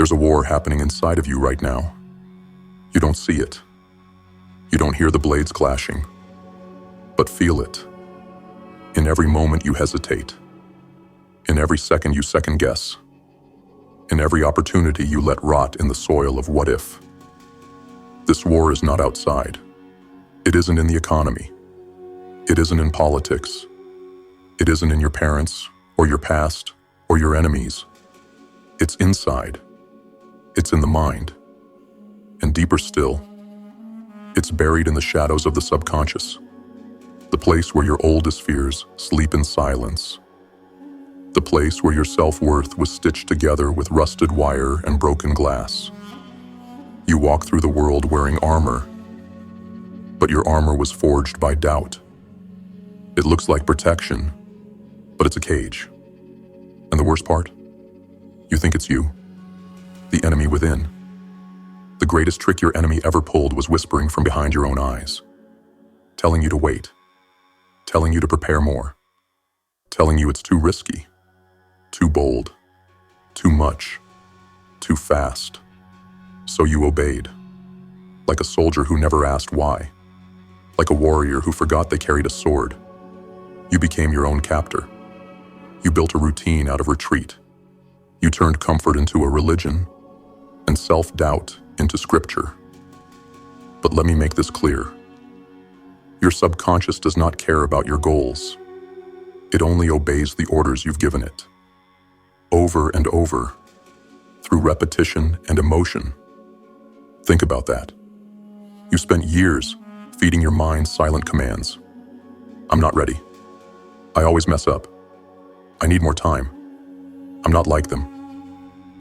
There's a war happening inside of you right now. You don't see it. You don't hear the blades clashing, but feel it. In every moment you hesitate. In every second you second guess. In every opportunity you let rot in the soil of what if. This war is not outside. It isn't in the economy. It isn't in politics. It isn't in your parents, or your past, or your enemies. It's inside. It's in the mind. And deeper still, it's buried in the shadows of the subconscious, the place where your oldest fears sleep in silence, the place where your self-worth was stitched together with rusted wire and broken glass. You walk through the world wearing armor, but your armor was forged by doubt. It looks like protection, but it's a cage. And the worst part? You think it's you, the enemy within. The greatest trick your enemy ever pulled was whispering from behind your own eyes, telling you to wait, telling you to prepare more, telling you it's too risky, too bold, too much, too fast. So you obeyed, like a soldier who never asked why, like a warrior who forgot they carried a sword. You became your own captor. You built a routine out of retreat. You turned comfort into a religion and self-doubt into scripture. But let me make this clear. Your subconscious does not care about your goals. It only obeys the orders you've given it. Over and over, through repetition and emotion. Think about that. You spent years feeding your mind silent commands. I'm not ready. I always mess up. I need more time. I'm not like them.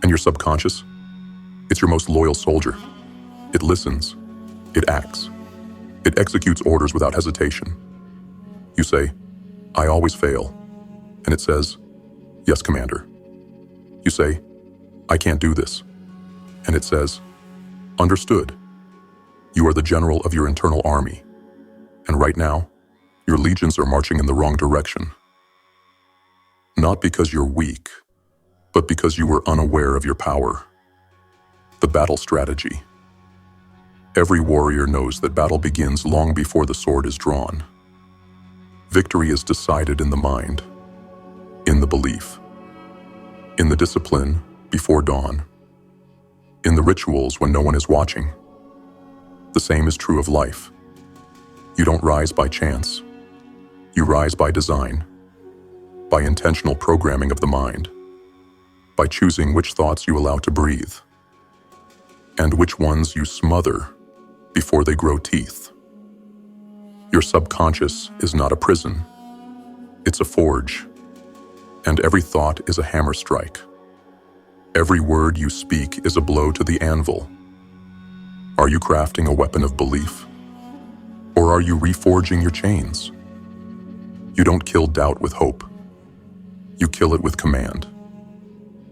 And your subconscious? It's your most loyal soldier. It listens. It acts. It executes orders without hesitation. You say, I always fail. And it says, yes, Commander. You say, I can't do this. And it says, understood. You are the general of your internal army. And right now, your legions are marching in the wrong direction. Not because you're weak, but because you were unaware of your power. The battle strategy. Every warrior knows that battle begins long before the sword is drawn. Victory is decided in the mind, in the belief, in the discipline before dawn, in the rituals when no one is watching. The same is true of life. You don't rise by chance. You rise by design, by intentional programming of the mind, by choosing which thoughts you allow to breathe, and which ones you smother before they grow teeth. Your subconscious is not a prison. It's a forge, and every thought is a hammer strike. Every word you speak is a blow to the anvil. Are you crafting a weapon of belief? Or are you reforging your chains? You don't kill doubt with hope. You kill it with command,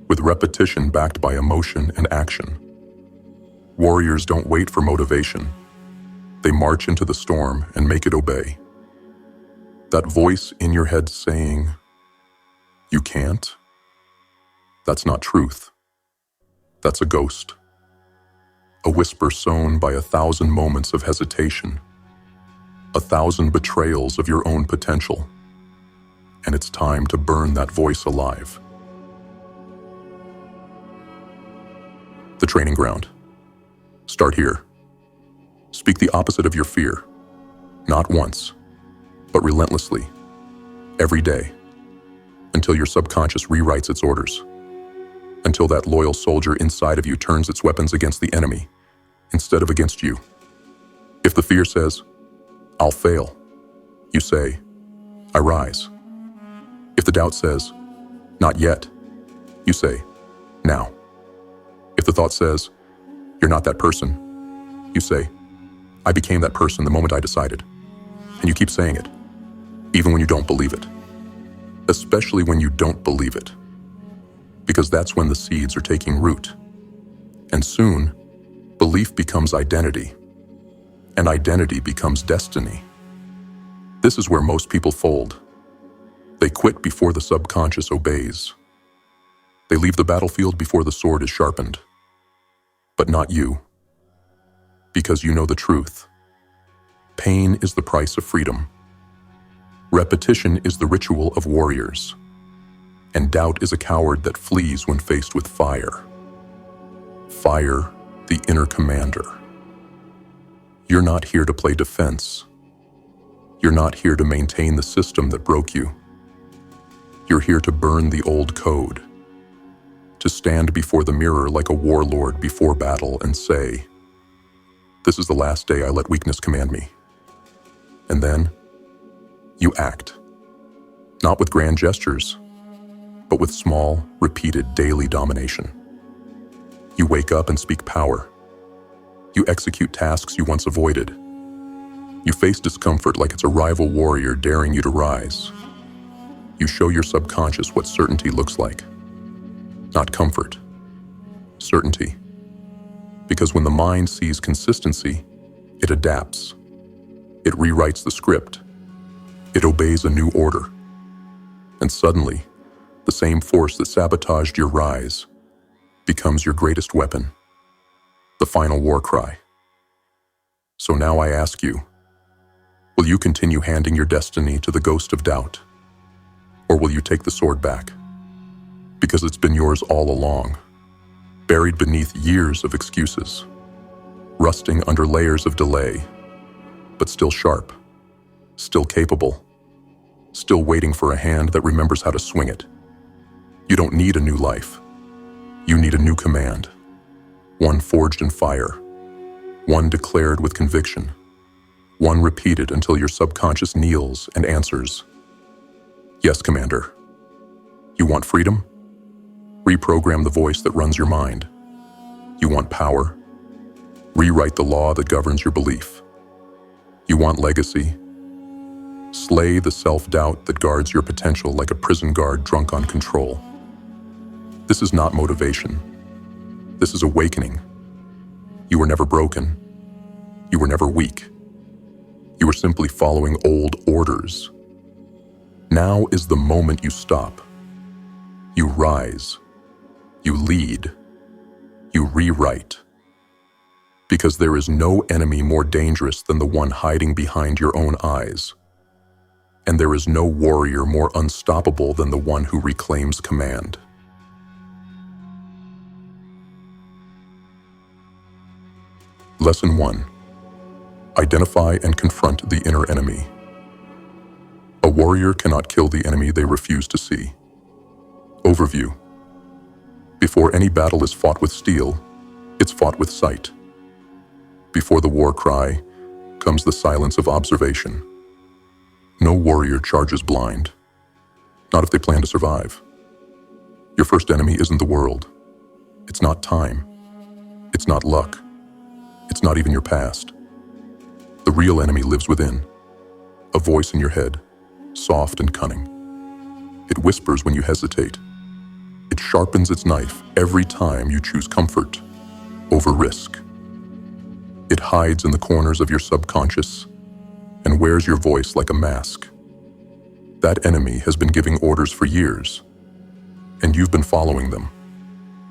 with repetition backed by emotion and action. Warriors don't wait for motivation. They march into the storm and make it obey. That voice in your head saying, you can't? That's not truth. That's a ghost. A whisper sown by 1,000 moments of hesitation, 1,000 betrayals of your own potential. And it's time to burn that voice alive. The training ground. Start here. Speak the opposite of your fear. Not once, but relentlessly. Every day. Until your subconscious rewrites its orders. Until that loyal soldier inside of you turns its weapons against the enemy, instead of against you. If the fear says, I'll fail, you say, I rise. If the doubt says, not yet, you say, now. If the thought says, you're not that person, you say, I became that person the moment I decided. And you keep saying it, even when you don't believe it. Especially when you don't believe it. Because that's when the seeds are taking root. And soon, belief becomes identity. And identity becomes destiny. This is where most people fold. They quit before the subconscious obeys. They leave the battlefield before the sword is sharpened. but not you, because you know the truth. Pain is the price of freedom. Repetition is the ritual of warriors, and doubt is a coward that flees when faced with fire. Fire, the inner commander. You're not here to play defense. You're not here to maintain the system that broke you. You're here to burn the old code, to stand before the mirror like a warlord before battle and say, "This is the last day I let weakness command me." And then, you act. Not with grand gestures, but with small, repeated daily domination. You wake up and speak power. You execute tasks you once avoided. You face discomfort like it's a rival warrior daring you to rise. You show your subconscious what certainty looks like. Not comfort, certainty. Because when the mind sees consistency, it adapts. It rewrites the script. It obeys a new order. And suddenly, the same force that sabotaged your rise becomes your greatest weapon, the final war cry. So now I ask you, will you continue handing your destiny to the ghost of doubt? Or will you take the sword back? Because it's been yours all along, buried beneath years of excuses, rusting under layers of delay, but still sharp, still capable, still waiting for a hand that remembers how to swing it. You don't need a new life. You need a new command, one forged in fire, one declared with conviction, one repeated until your subconscious kneels and answers, "Yes, Commander." You want freedom? Reprogram the voice that runs your mind. You want power? Rewrite the law that governs your belief. You want legacy? Slay the self-doubt that guards your potential like a prison guard drunk on control. This is not motivation. This is awakening. You were never broken. You were never weak. You were simply following old orders. Now is the moment you stop. You rise. You lead. You rewrite. Because there is no enemy more dangerous than the one hiding behind your own eyes. And there is no warrior more unstoppable than the one who reclaims command. Lesson 1. Identify and confront the inner enemy. A warrior cannot kill the enemy they refuse to see. Overview. Before any battle is fought with steel, it's fought with sight. Before the war cry comes the silence of observation. No warrior charges blind, not if they plan to survive. Your first enemy isn't the world. It's not time. It's not luck. It's not even your past. The real enemy lives within, a voice in your head, soft and cunning. It whispers when you hesitate. It sharpens its knife every time you choose comfort over risk. It hides in the corners of your subconscious and wears your voice like a mask. That enemy has been giving orders for years, and you've been following them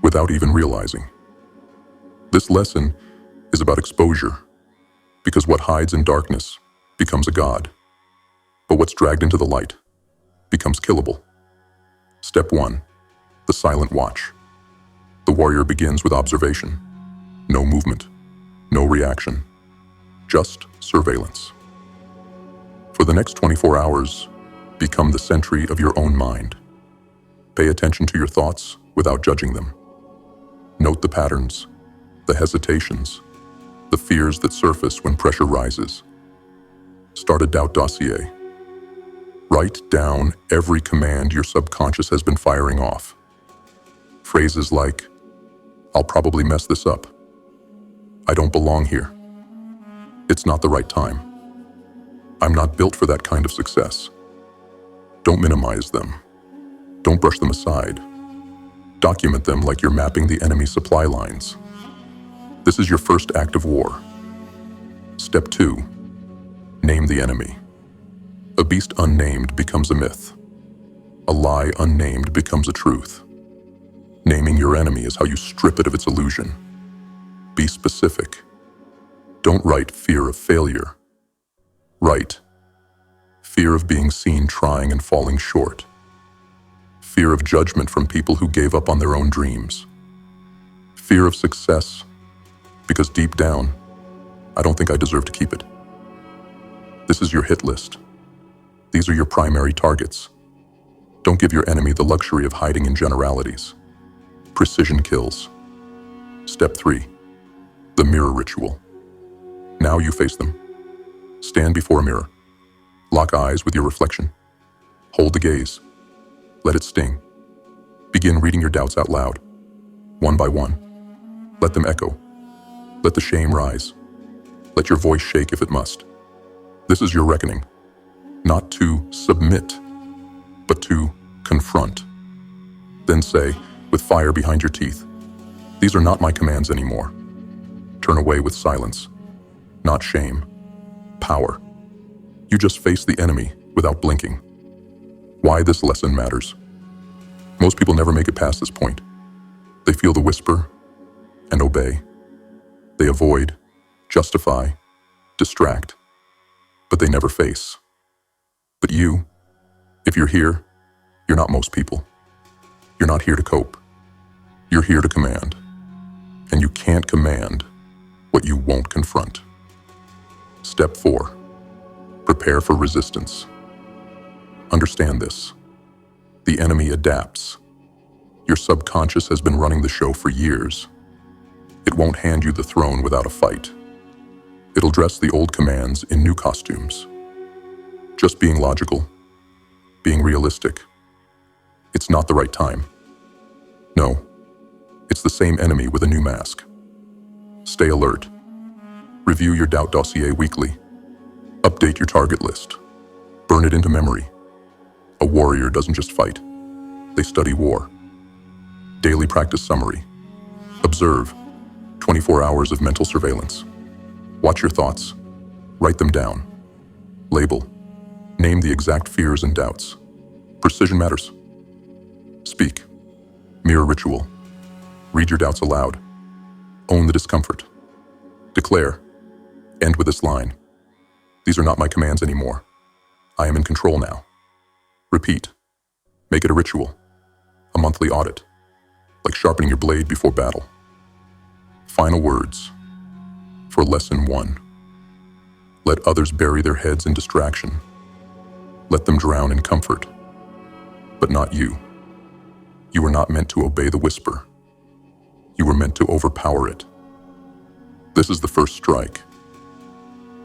without even realizing. This lesson is about exposure, because what hides in darkness becomes a god, but what's dragged into the light becomes killable. Step 1. The silent watch. The warrior begins with observation. No movement, no reaction, just surveillance. For the next 24 hours, become the sentry of your own mind. Pay attention to your thoughts without judging them. Note the patterns, the hesitations, the fears that surface when pressure rises. Start a doubt dossier. Write down every command your subconscious has been firing off. Phrases like, "I'll probably mess this up. I don't belong here. It's not the right time. I'm not built for that kind of success." Don't minimize them. Don't brush them aside. Document them like you're mapping the enemy's supply lines. This is your first act of war. Step 2. Name the enemy. A beast unnamed becomes a myth. A lie unnamed becomes a truth. Naming your enemy is how you strip it of its illusion. Be specific. Don't write fear of failure. Write fear of being seen trying and falling short. Fear of judgment from people who gave up on their own dreams. Fear of success, because deep down, I don't think I deserve to keep it. This is your hit list. These are your primary targets. Don't give your enemy the luxury of hiding in generalities. Precision kills. Step 3. The mirror ritual. Now you face them. Stand before a mirror. Lock eyes with your reflection. Hold the gaze. Let it sting. Begin reading your doubts out loud, one by one. Let them echo. Let the shame rise. Let your voice shake if it must. This is your reckoning, not to submit, but to confront. Then say, with fire behind your teeth, these are not my commands anymore. Turn away with silence, not shame, power. You just face the enemy without blinking. Why this lesson matters. Most people never make it past this point. They feel the whisper and obey. They avoid, justify, distract, but they never face. But you, if you're here, you're not most people. You're not here to cope. You're here to command. And you can't command what you won't confront. Step 4. Prepare for resistance. Understand this. The enemy adapts. Your subconscious has been running the show for years. It won't hand you the throne without a fight. It'll dress the old commands in new costumes. Just being logical, being realistic. It's not the right time. No, it's the same enemy with a new mask. Stay alert. Review your doubt dossier weekly. Update your target list. Burn it into memory. A warrior doesn't just fight. They study war. Daily practice summary. Observe. 24 hours of mental surveillance. Watch your thoughts. Write them down. Label. Name the exact fears and doubts. Precision matters. Speak. Mirror ritual. Read your doubts aloud. Own the discomfort. Declare. End with this line. These are not my commands anymore. I am in control now. Repeat. Make it a ritual. A monthly audit. Like sharpening your blade before battle. Final words. For lesson 1. Let others bury their heads in distraction. Let them drown in comfort. But not you. You were not meant to obey the whisper. You were meant to overpower it. This is the first strike.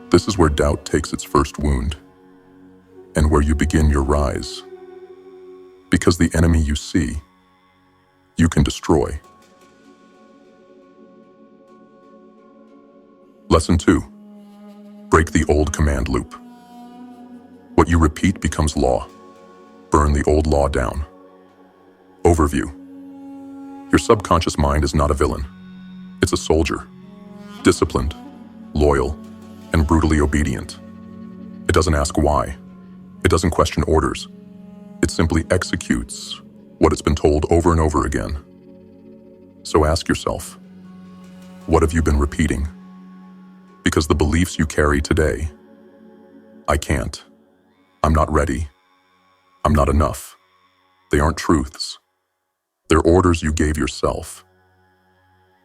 This is where doubt takes its first wound, and where you begin your rise. Because the enemy you see, you can destroy. Lesson 2. Break the old command loop. What you repeat becomes law. Burn the old law down. Overview. Your subconscious mind is not a villain. It's a soldier. Disciplined, loyal, and brutally obedient. It doesn't ask why. It doesn't question orders. It simply executes what it's been told over and over again. So ask yourself, what have you been repeating? Because the beliefs you carry today, I can't, I'm not ready, I'm not enough, they aren't truths. They're orders you gave yourself.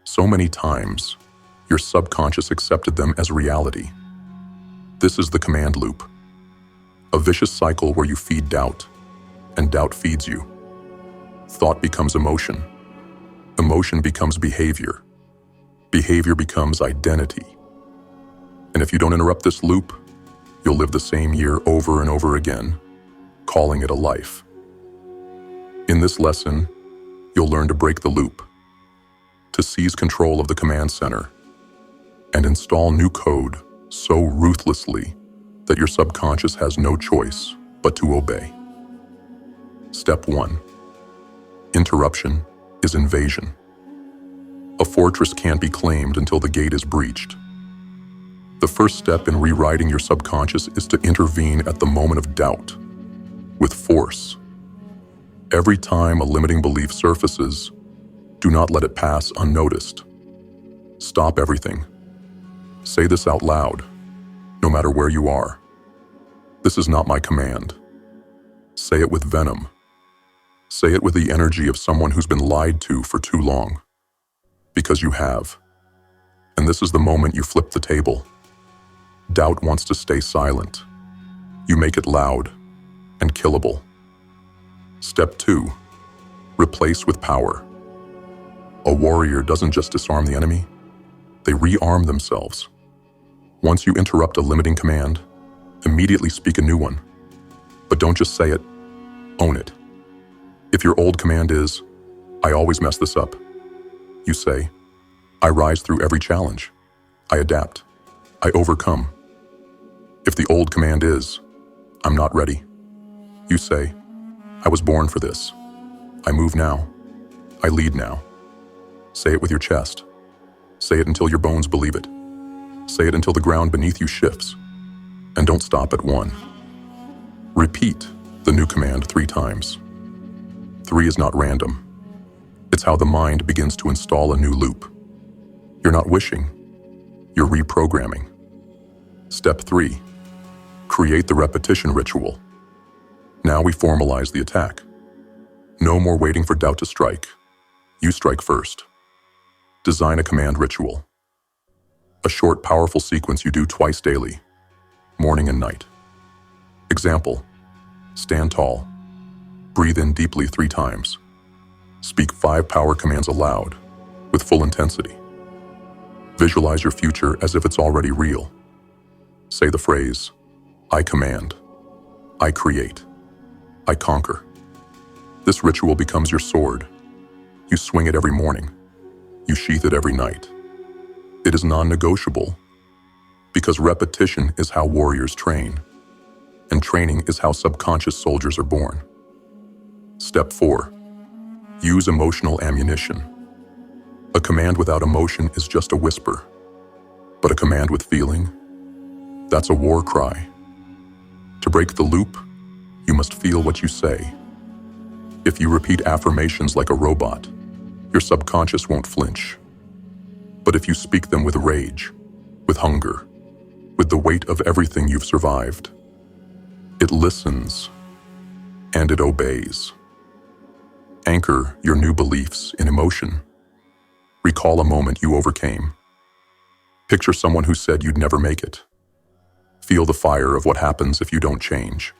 So many times, your subconscious accepted them as reality. This is the command loop. A vicious cycle where you feed doubt, and doubt feeds you. Thought becomes emotion. Emotion becomes behavior. Behavior becomes identity. And if you don't interrupt this loop, you'll live the same year over and over again, calling it a life. In this lesson, you'll learn to break the loop, to seize control of the command center, and install new code so ruthlessly that your subconscious has no choice but to obey. Step 1. Interruption is invasion. A fortress can't be claimed until the gate is breached. The first step in rewriting your subconscious is to intervene at the moment of doubt, with force. Every time a limiting belief surfaces, do not let it pass unnoticed. Stop everything. Say this out loud, no matter where you are. This is not my command. Say it with venom. Say it with the energy of someone who's been lied to for too long. Because you have. And this is the moment you flip the table. Doubt wants to stay silent. You make it loud and killable. Step 2. Replace with power. A warrior doesn't just disarm the enemy, they rearm themselves. Once you interrupt a limiting command, immediately speak a new one. But don't just say it, own it. If your old command is, I always mess this up, you say, I rise through every challenge. I adapt. I overcome. If the old command is, I'm not ready, you say, I was born for this. I move now. I lead now. Say it with your chest. Say it until your bones believe it. Say it until the ground beneath you shifts. And don't stop at 1. Repeat the new command 3 times. 3 is not random. It's how the mind begins to install a new loop. You're not wishing, you're reprogramming. Step 3. Create the repetition ritual. Now we formalize the attack. No more waiting for doubt to strike. You strike first. Design a command ritual. A short, powerful sequence you do twice daily, morning and night. Example, stand tall. Breathe in deeply 3 times. Speak 5 power commands aloud, with full intensity. Visualize your future as if it's already real. Say the phrase, I command, I create, I conquer. This ritual becomes your sword. You swing it every morning. You sheath it every night. It is non-negotiable because repetition is how warriors train, and training is how subconscious soldiers are born. Step 4. Use emotional ammunition. A command without emotion is just a whisper, but a command with feeling, that's a war cry. To break the loop, you must feel what you say. If you repeat affirmations like a robot, your subconscious won't flinch. But if you speak them with rage, with hunger, with the weight of everything you've survived, it listens and it obeys. Anchor your new beliefs in emotion. Recall a moment you overcame. Picture someone who said you'd never make it. Feel the fire of what happens if you don't change.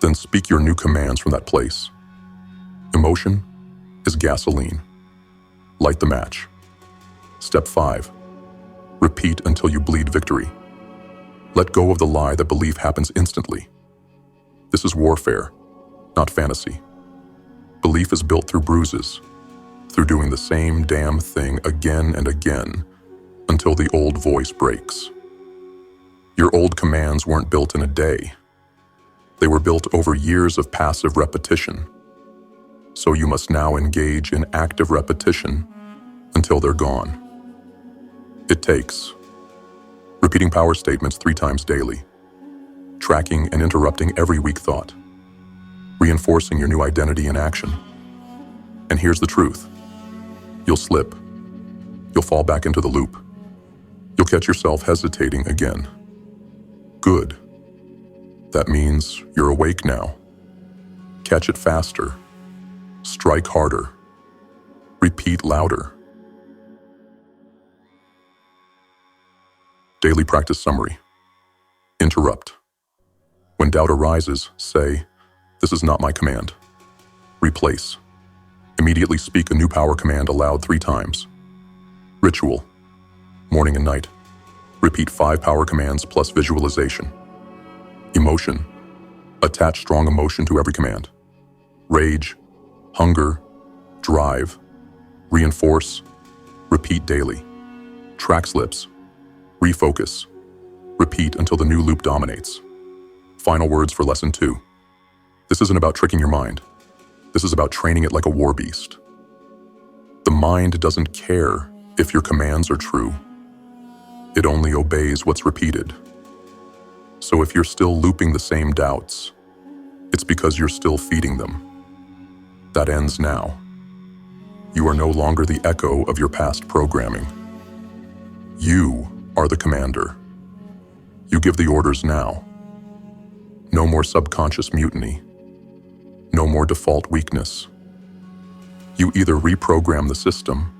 Then speak your new commands from that place. Emotion is gasoline. Light the match. Step 5. Repeat until you bleed victory. Let go of the lie that belief happens instantly. This is warfare, not fantasy. Belief is built through bruises, through doing the same damn thing again and again until the old voice breaks. Your old commands weren't built in a day. They were built over years of passive repetition. So you must now engage in active repetition until they're gone. It takes repeating power statements 3 times daily, tracking and interrupting every weak thought, reinforcing your new identity in action. And here's the truth. You'll slip. You'll fall back into the loop. You'll catch yourself hesitating again. Good. That means you're awake now. Catch it faster. Strike harder. Repeat louder. Daily practice summary. Interrupt. When doubt arises, say, this is not my command. Replace. Immediately speak a new power command aloud 3 times. Ritual. Morning and night. Repeat 5 power commands plus visualization. Emotion. Attach strong emotion to every command. Rage, hunger, drive. Reinforce. Repeat daily. Track slips. Refocus. Repeat until the new loop dominates. Final words for lesson 2. This isn't about tricking your mind. This is about training it like a war beast. The mind doesn't care if your commands are true. It only obeys what's repeated. So if you're still looping the same doubts, it's because you're still feeding them. That ends now. You are no longer the echo of your past programming. You are the commander. You give the orders now. No more subconscious mutiny. No more default weakness. You either reprogram the system,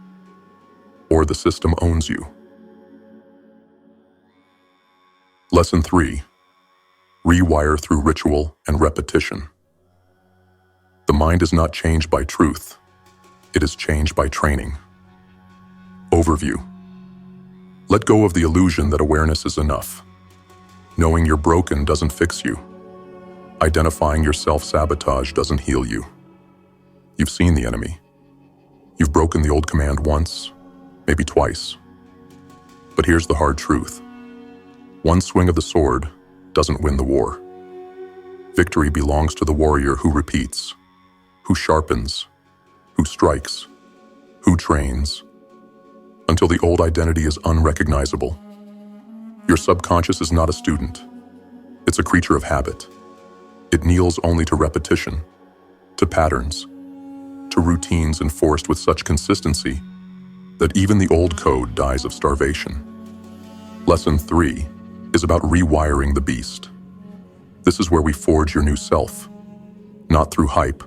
or the system owns you. Lesson 3. Rewire through ritual and repetition. The mind is not changed by truth. It is changed by training. Overview. Let go of the illusion that awareness is enough. Knowing you're broken doesn't fix you. Identifying your self-sabotage doesn't heal you. You've seen the enemy. You've broken the old command once, maybe twice. But here's the hard truth. One swing of the sword doesn't win the war. Victory belongs to the warrior who repeats, who sharpens, who strikes, who trains, until the old identity is unrecognizable. Your subconscious is not a student. It's a creature of habit. It kneels only to repetition, to patterns, to routines enforced with such consistency that even the old code dies of starvation. Lesson 3 is about rewiring the beast. This is where we forge your new self, not through hype,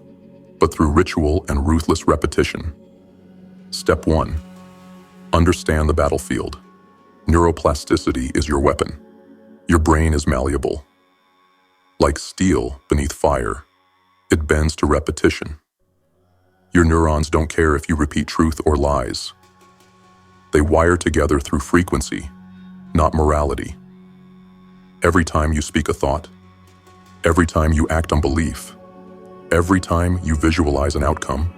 but through ritual and ruthless repetition. Step 1. Understand the battlefield. Neuroplasticity is your weapon. Your brain is malleable. Like steel beneath fire, it bends to repetition. Your neurons don't care if you repeat truth or lies. They wire together through frequency, not morality. Every time you speak a thought, every time you act on belief, every time you visualize an outcome,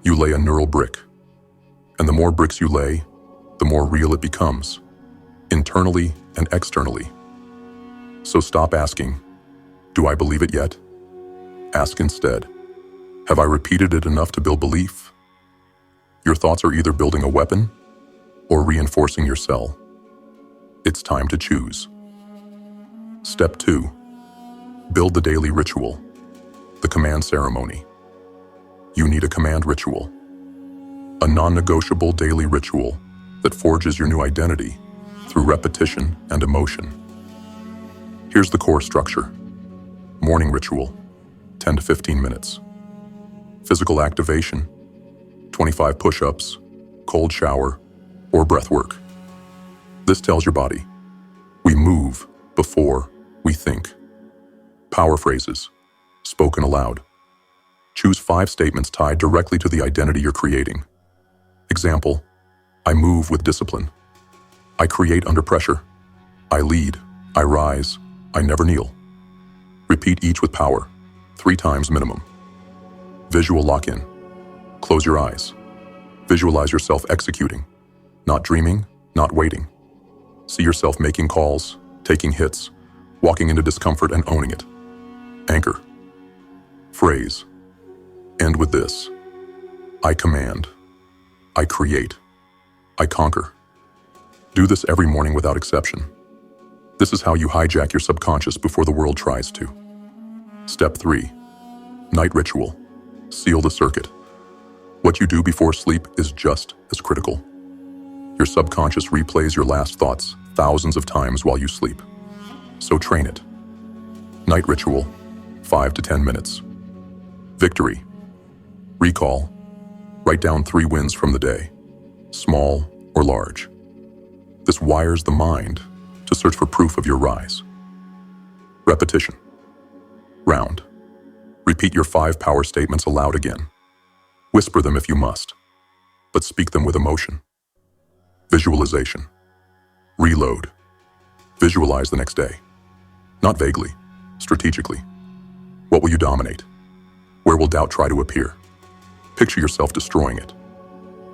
you lay a neural brick. And the more bricks you lay, the more real it becomes, internally and externally. So stop asking, do I believe it yet? Ask instead, have I repeated it enough to build belief? Your thoughts are either building a weapon or reinforcing your cell. It's time to choose. Step 2. Build the daily ritual, the command ceremony. You need a command ritual, a non-negotiable daily ritual that forges your new identity through repetition and emotion. Here's the core structure. Morning ritual, 10 to 15 minutes. Physical activation, 25 push-ups, cold shower, or breath work. This tells your body, we move before we think. Power phrases, spoken aloud. Choose 5 statements tied directly to the identity you're creating. Example, I move with discipline. I create under pressure. I lead. I rise. I never kneel. Repeat each with power, 3 times minimum. Visual lock-in. Close your eyes. Visualize yourself executing, not dreaming, not waiting. See yourself making calls, taking hits, walking into discomfort and owning it. Anchor. Phrase. End with this. I command. I create. I conquer. Do this every morning without exception. This is how you hijack your subconscious before the world tries to. Step 3. Night ritual. Seal the circuit. What you do before sleep is just as critical. Your subconscious replays your last thoughts thousands of times while you sleep. So train it. Night ritual, 5 to 10 minutes. Victory. Recall. Write down 3 wins from the day, small or large. This wires the mind to search for proof of your rise. Repetition. Round. Repeat your 5 power statements aloud again. Whisper them if you must, but speak them with emotion. Visualization. Reload. Visualize the next day. Not vaguely, strategically. What will you dominate? Where will doubt try to appear? Picture yourself destroying it.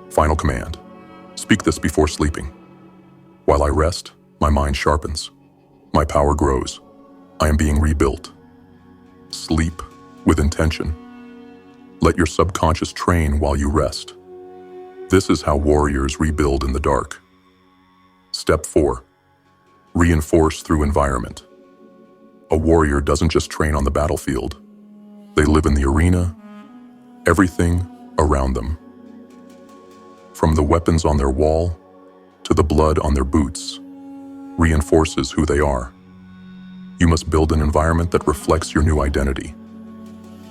Final command. Speak this before sleeping. While I rest, my mind sharpens. My power grows. I am being rebuilt. Sleep with intention. Let your subconscious train while you rest. This is how warriors rebuild in the dark. Step 4. Reinforce through environment. A warrior doesn't just train on the battlefield. They live in the arena, everything around them. From the weapons on their wall to the blood on their boots, reinforces who they are. You must build an environment that reflects your new identity.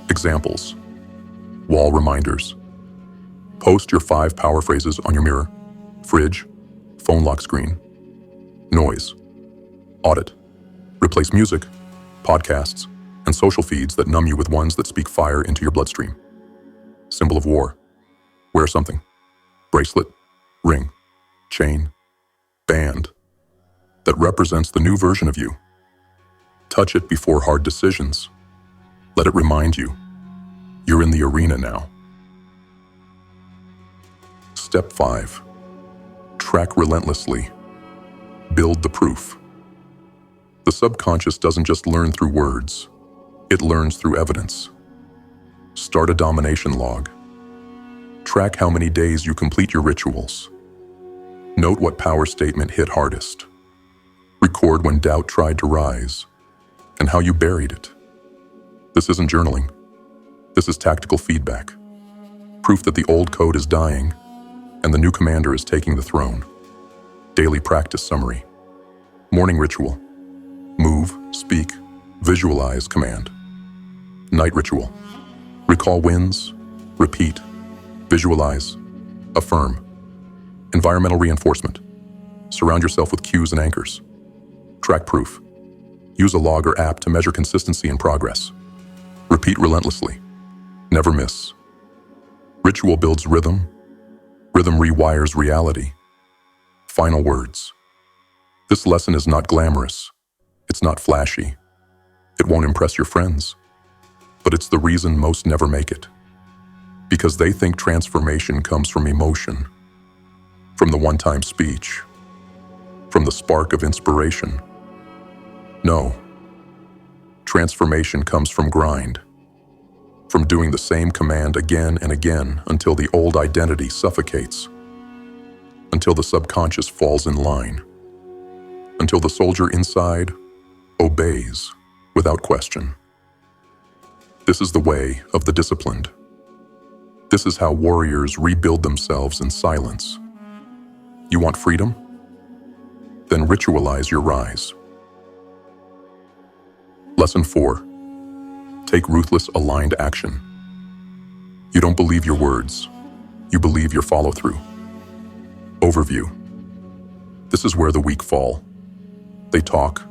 Examples: wall reminders. Post your 5 power phrases on your mirror, fridge, phone lock screen. Noise. Audit. Replace music, podcasts, and social feeds that numb you with ones that speak fire into your bloodstream. Symbol of war. Wear something. Bracelet, ring, chain, band that represents the new version of you. Touch it before hard decisions. Let it remind you, you're in the arena now. Step 5. Track relentlessly. Build the proof. The subconscious doesn't just learn through words, it learns through evidence. Start a domination log. Track how many days you complete your rituals. Note what power statement hit hardest. Record when doubt tried to rise, and how you buried it. This isn't journaling. This is tactical feedback. Proof that the old code is dying, and the new commander is taking the throne. Daily practice summary. Morning ritual. Move, speak, visualize, command. Night ritual. Recall wins, repeat, visualize, affirm. Environmental reinforcement. Surround yourself with cues and anchors. Track proof. Use a log or app to measure consistency and progress. Repeat relentlessly. Never miss. Ritual builds rhythm. Rhythm rewires reality. Final words. This lesson is not glamorous. It's not flashy. It won't impress your friends. But it's the reason most never make it. Because they think transformation comes from emotion, from the one-time speech, from the spark of inspiration. No. Transformation comes from grind, from doing the same command again and again until the old identity suffocates, until the subconscious falls in line, until the soldier inside obeys without question. This is the way of the disciplined. This is how warriors rebuild themselves in silence. You want freedom? Then ritualize your rise. Lesson 4. Take ruthless, aligned action. You don't believe your words. You believe your follow-through. Overview. This is where the weak fall. They talk.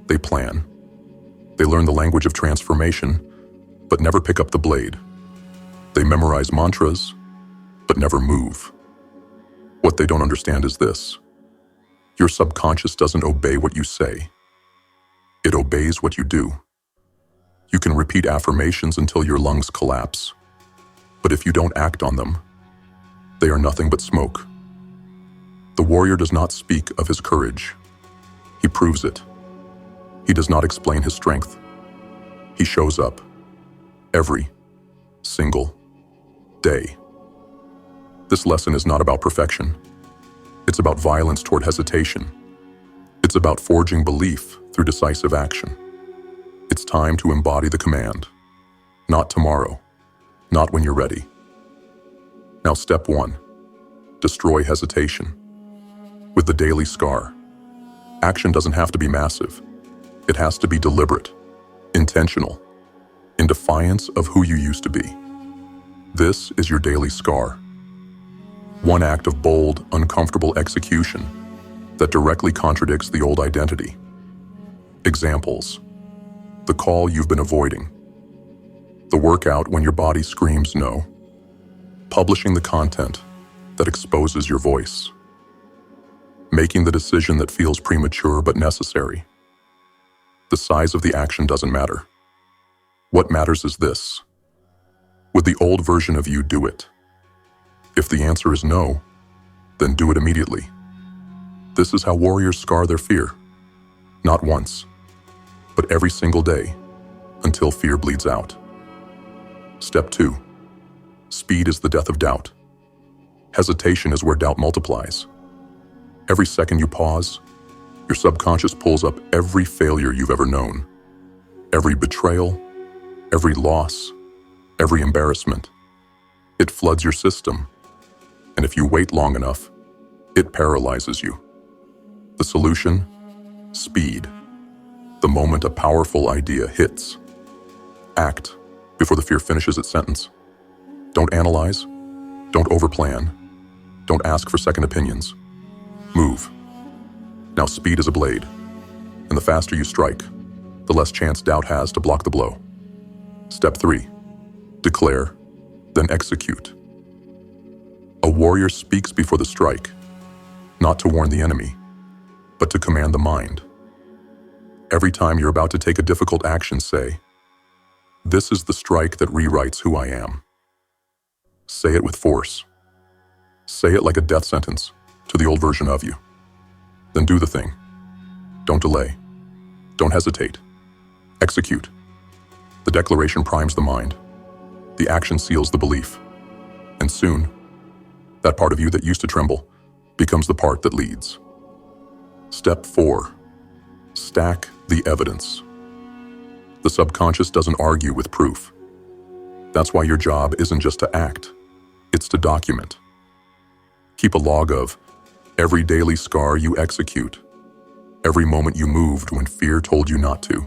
They plan. They learn the language of transformation, but never pick up the blade. They memorize mantras, but never move. What they don't understand is this. Your subconscious doesn't obey what you say. It obeys what you do. You can repeat affirmations until your lungs collapse. But if you don't act on them, they are nothing but smoke. The warrior does not speak of his courage. He proves it. He does not explain his strength. He shows up. Every single day. This lesson is not about perfection. It's about violence toward hesitation. It's about forging belief through decisive action. It's time to embody the command. Not tomorrow. Not when you're ready. Now, step 1. Destroy hesitation. With the daily scar, action doesn't have to be massive. It has to be deliberate, intentional, in defiance of who you used to be. This is your daily scar. One act of bold, uncomfortable execution that directly contradicts the old identity. Examples: the call you've been avoiding, the workout when your body screams no, publishing the content that exposes your voice, making the decision that feels premature but necessary. The size of the action doesn't matter. What matters is this: would the old version of you do it? If the answer is no, then do it immediately. This is how warriors scar their fear. Not once, but every single day, until fear bleeds out. Step 2. Speed is the death of doubt. Hesitation is where doubt multiplies. Every second you pause, your subconscious pulls up every failure you've ever known. Every betrayal, every loss, every embarrassment. It floods your system. And if you wait long enough, It paralyzes you. The solution? Speed. The moment a powerful idea hits, act before the fear finishes its sentence. Don't analyze. Don't overplan. Don't ask for second opinions. Move. Now speed is a blade, and the faster you strike, the less chance doubt has to block the blow. Step 3. Declare, then execute. A warrior speaks before the strike, not to warn the enemy, but to command the mind. Every time you're about to take a difficult action, say, "This is the strike that rewrites who I am." Say it with force. Say it like a death sentence to the old version of you. Then do the thing. Don't delay. Don't hesitate. Execute. The declaration primes the mind. The action seals the belief. And soon, that part of you that used to tremble becomes the part that leads. Step 4. Stack the evidence. The subconscious doesn't argue with proof. That's why your job isn't just to act, it's to document. Keep a log of every daily scar you execute, every moment you moved when fear told you not to,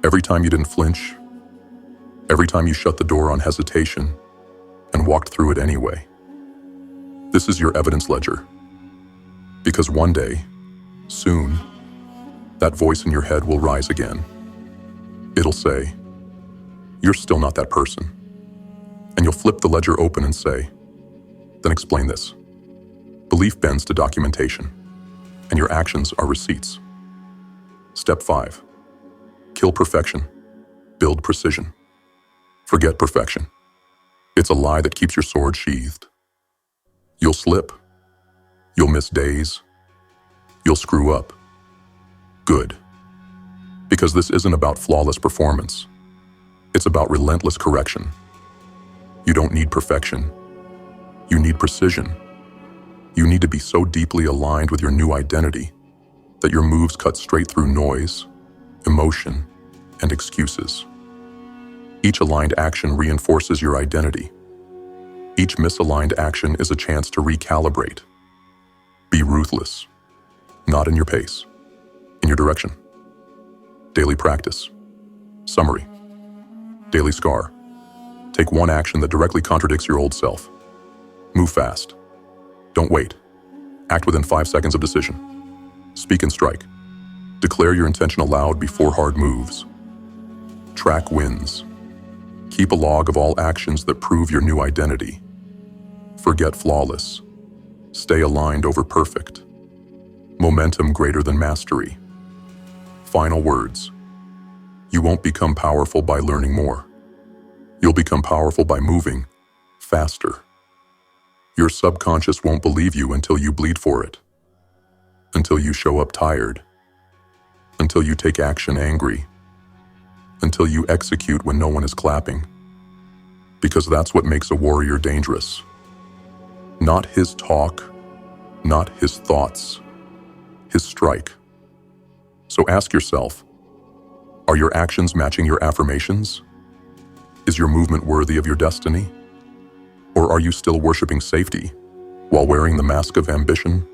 every time you didn't flinch, every time you shut the door on hesitation and walked through it anyway. This is your evidence ledger. Because one day, soon, that voice in your head will rise again. It'll say, "You're still not that person." And you'll flip the ledger open and say, "Then explain this." Belief bends to documentation, and your actions are receipts. Step 5. Kill perfection. Build precision. Forget perfection. It's a lie that keeps your sword sheathed. You'll slip. You'll miss days. You'll screw up. Good. Because this isn't about flawless performance. It's about relentless correction. You don't need perfection. You need precision. You need to be so deeply aligned with your new identity that your moves cut straight through noise, emotion, and excuses. Each aligned action reinforces your identity. Each misaligned action is a chance to recalibrate. Be ruthless, not in your pace, in your direction. Daily practice. Summary. Daily scar. Take one action that directly contradicts your old self. Move fast. Don't wait. Act within 5 seconds of decision. Speak and strike. Declare your intention aloud before hard moves. Track wins. Keep a log of all actions that prove your new identity. Forget flawless. Stay aligned over perfect. Momentum greater than mastery. Final words. You won't become powerful by learning more. You'll become powerful by moving faster. Your subconscious won't believe you until you bleed for it. Until you show up tired. Until you take action angry. Until you execute when no one is clapping. Because that's what makes a warrior dangerous. Not his talk, not his thoughts, his strike. So ask yourself, are your actions matching your affirmations? Is your movement worthy of your destiny? Or are you still worshiping safety while wearing the mask of ambition?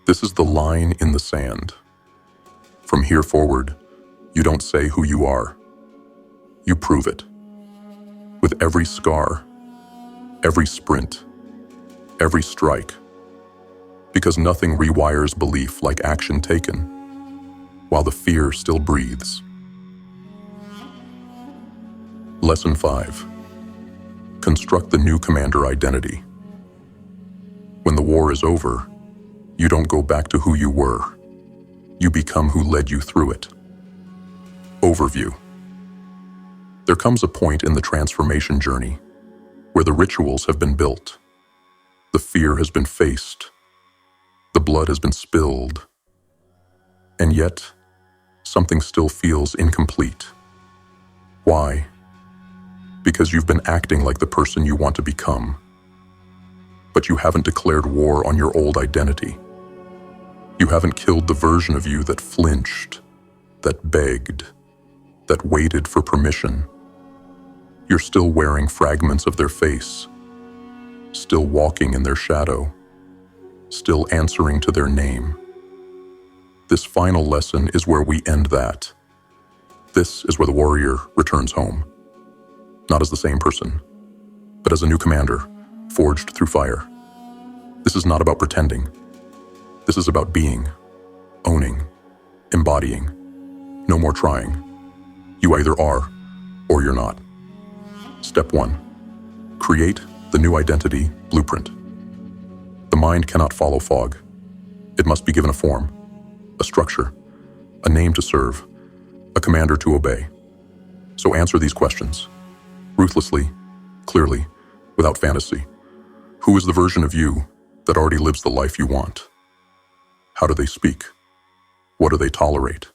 This is the line in the sand. From here forward, you don't say who you are. You prove it. With every scar, every sprint, every strike. Because nothing rewires belief like action taken, while the fear still breathes. Lesson 5. Construct the new commander identity. When the war is over, you don't go back to who you were. You become who led you through it. Overview. There comes a point in the transformation journey where the rituals have been built, the fear has been faced, the blood has been spilled, and yet something still feels incomplete. Why? Because you've been acting like the person you want to become, but you haven't declared war on your old identity. You haven't killed the version of you that flinched, that begged, that waited for permission. You're still wearing fragments of their face, still walking in their shadow, still answering to their name. This final lesson is where we end that. This is where the warrior returns home. Not as the same person, but as a new commander, forged through fire. This is not about pretending. This is about being, owning, embodying. No more trying. You either are or you're not. Step 1. Create the new identity blueprint. The mind cannot follow fog. It must be given a form, a structure, a name to serve, a commander to obey. So answer these questions, ruthlessly, clearly, without fantasy. Who is the version of you that already lives the life you want? How do they speak? What do they tolerate?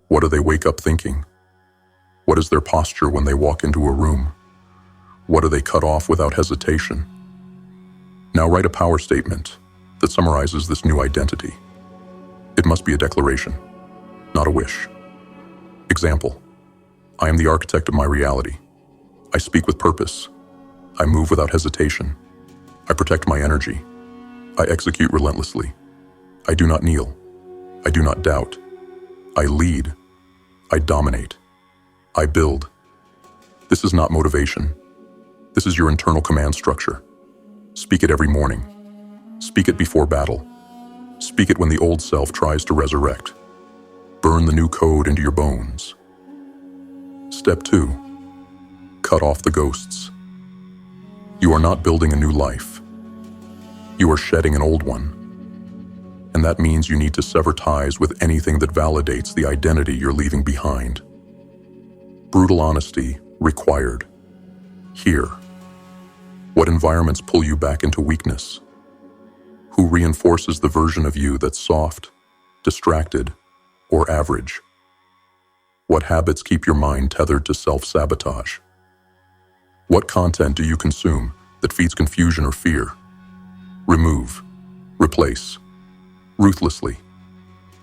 What do they wake up thinking? What is their posture when they walk into a room? What do they cut off without hesitation? Now write a power statement that summarizes this new identity. It must be a declaration, not a wish. Example: I am the architect of my reality. I speak with purpose. I move without hesitation. I protect my energy. I execute relentlessly. I do not kneel. I do not doubt. I lead. I dominate. I build. This is not motivation. This is your internal command structure. Speak it every morning. Speak it before battle. Speak it when the old self tries to resurrect. Burn the new code into your bones. Step 2. Cut off the ghosts. You are not building a new life. You are shedding an old one. And that means you need to sever ties with anything that validates the identity you're leaving behind. Brutal honesty required. Here. What environments pull you back into weakness? Who reinforces the version of you that's soft, distracted, or average? What habits keep your mind tethered to self-sabotage? What content do you consume that feeds confusion or fear? Remove. Replace. Ruthlessly.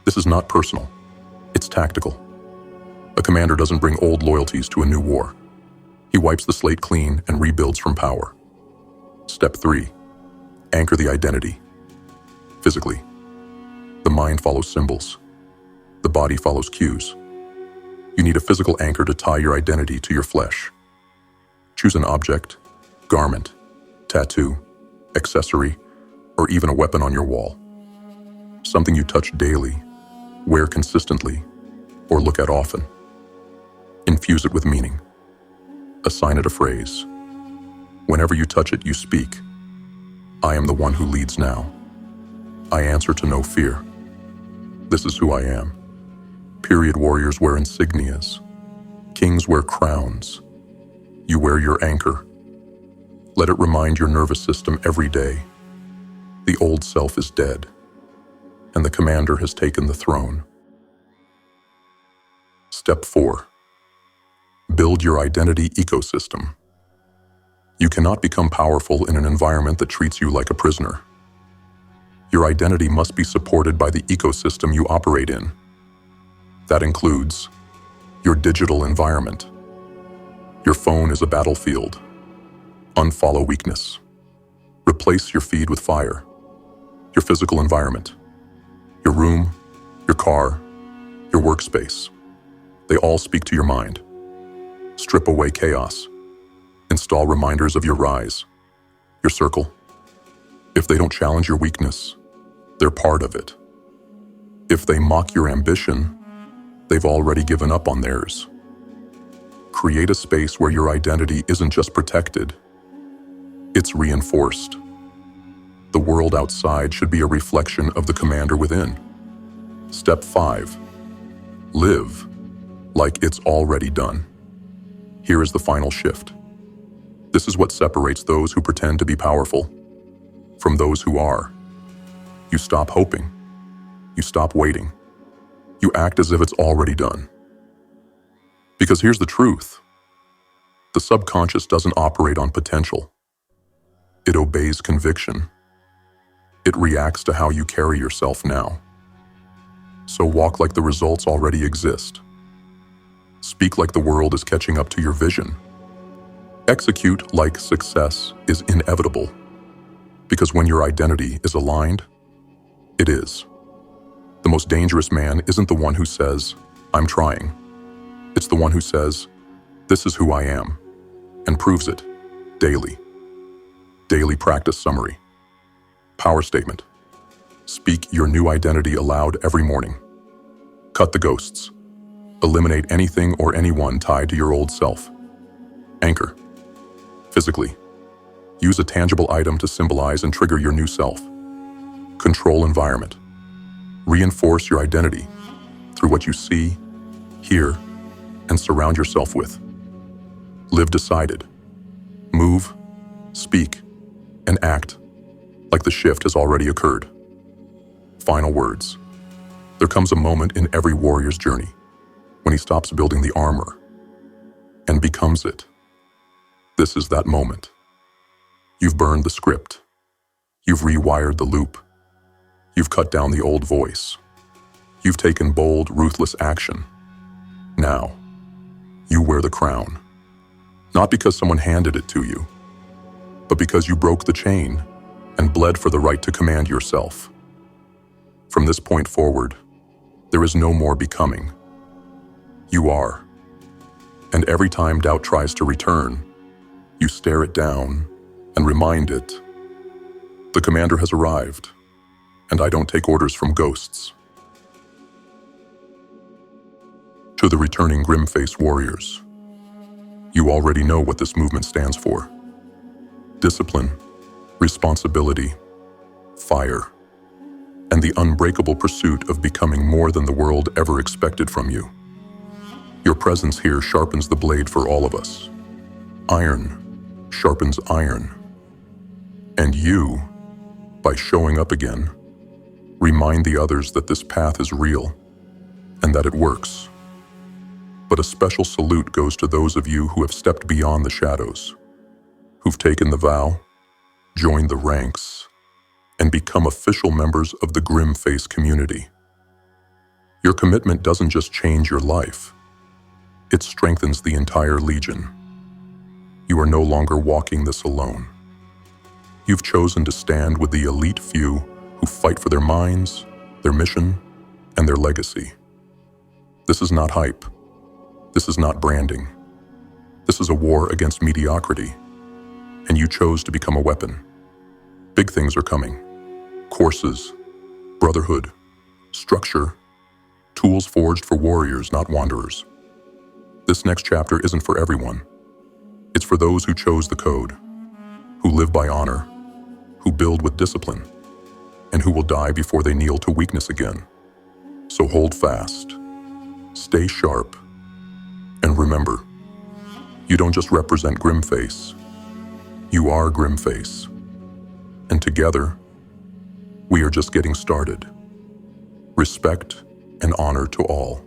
This is not personal. It's tactical. A commander doesn't bring old loyalties to a new war. He wipes the slate clean and rebuilds from power. Step 3. Anchor the identity. Physically. The mind follows symbols. The body follows cues. You need a physical anchor to tie your identity to your flesh. Choose an object, garment, tattoo, accessory, or even a weapon on your wall. Something you touch daily, wear consistently, or look at often. Infuse it with meaning. Assign it a phrase. Whenever you touch it, you speak. I am the one who leads now. I answer to no fear. This is who I am. Period warriors wear insignias. Kings wear crowns. You wear your anchor. Let it remind your nervous system every day. The old self is dead, and the commander has taken the throne. Step 4. Build your identity ecosystem. You cannot become powerful in an environment that treats you like a prisoner. Your identity must be supported by the ecosystem you operate in. That includes your digital environment. Your phone is a battlefield. Unfollow weakness. Replace your feed with fire. Your physical environment. Your room, your car, your workspace. They all speak to your mind. Strip away chaos. Install reminders of your rise. Your circle. If they don't challenge your weakness, they're part of it. If they mock your ambition, they've already given up on theirs. Create a space where your identity isn't just protected, it's reinforced. The world outside should be a reflection of the commander within. Step 5. Live like it's already done. Here is the final shift. This is what separates those who pretend to be powerful from those who are. You stop hoping. You stop waiting. You act as if it's already done. Because here's the truth. The subconscious doesn't operate on potential. It obeys conviction. It reacts to how you carry yourself now. So walk like the results already exist. Speak like the world is catching up to your vision. Execute like success is inevitable. Because when your identity is aligned, it is. The most dangerous man isn't the one who says, "I'm trying." It's the one who says, "This is who I am," and proves it daily. Daily practice summary. Power statement. Speak your new identity aloud every morning. Cut the ghosts. Eliminate anything or anyone tied to your old self. Anchor. Physically. Use a tangible item to symbolize and trigger your new self. Control environment. Reinforce your identity through what you see, hear, and surround yourself with. Live decided. Move, speak, and act like the shift has already occurred. Final words. There comes a moment in every warrior's journey when he stops building the armor and becomes it. This is that moment. You've burned the script. You've rewired the loop. You've cut down the old voice. You've taken bold, ruthless action. Now, you wear the crown. Not because someone handed it to you, but because you broke the chain and bled for the right to command yourself. From this point forward, there is no more becoming. You are. And every time doubt tries to return, you stare it down and remind it, the commander has arrived, and I don't take orders from ghosts. To the returning GrimFace warriors, you already know what this movement stands for. Discipline, responsibility, fire, and the unbreakable pursuit of becoming more than the world ever expected from you. Your presence here sharpens the blade for all of us. Iron sharpens iron. And you, by showing up again, remind the others that this path is real and that it works. But a special salute goes to those of you who have stepped beyond the shadows, who've taken the vow, joined the ranks, and become official members of the GrimFace community. Your commitment doesn't just change your life, it strengthens the entire legion. You are no longer walking this alone. You've chosen to stand with the elite few who fight for their minds, their mission, and their legacy. This is not hype. This is not branding. This is a war against mediocrity, and you chose to become a weapon. Big things are coming. Courses, brotherhood, structure, tools forged for warriors, not wanderers. This next chapter isn't for everyone. It's for those who chose the code, who live by honor, who build with discipline, and who will die before they kneel to weakness again. So hold fast, stay sharp, and remember, you don't just represent GrimFace, you are GrimFace. And together, we are just getting started. Respect and honor to all.